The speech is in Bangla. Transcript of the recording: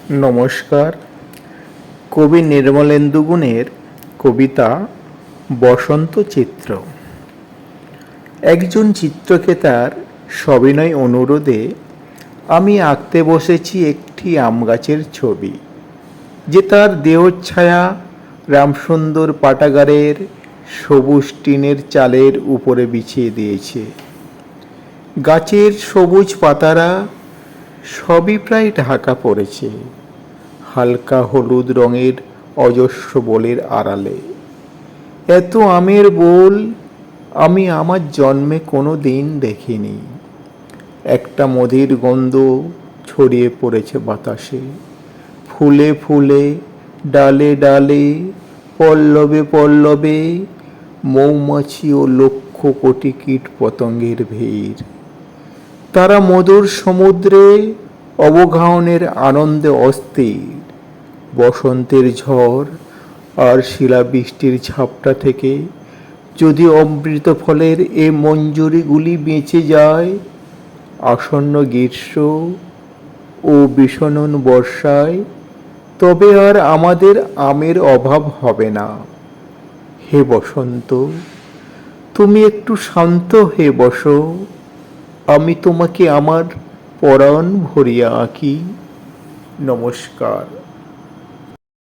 নমস্কার। কবি নির্মলেন্দু গুণের কবিতা বসন্ত চিত্র। একজন চিত্রকেতার সবিনয় অনুরোধে আমি আঁকতে বসেছি একটি আম গাছের ছবি, যে তার দেহচ্ছায়া রামসুন্দর পাঠাগারের সবুজ টিনের চালের উপরে বিছিয়ে দিয়েছে। গাছের সবুজ পাতারা সবই প্রায় ঢাকা পড়েছে হালকা হলুদ রঙের অজস্র বোলের আড়ালে। এত আমের বোল আমি আমার জন্মে কোনো দিন দেখিনি। একটা মধুর গন্ধ ছড়িয়ে পড়েছে বাতাসে, ফুলে ফুলে, ডালে ডালে, পল্লবে পল্লবে, মৌমাছি ও লক্ষ কোটি কীট পতঙ্গের ভিড়। তারা মধুর সমুদ্রে অবগাহনের আনন্দে অস্থির। বসন্তের ঝড় আর শিলাবৃষ্টির ঝাপটা থেকে যদি অমৃত ফলের এ মঞ্জুরিগুলি বেঁচে যায়, আসন্ন গ্রীষ্ম ও বিষণন বর্ষায় তবে আর আমাদের আমের অভাব হবে না। হে বসন্ত, তুমি একটু শান্ত হয়ে বসো, আমি তোমাকে আমার পরাণ ভরিয়া আঁকি। নমস্কার।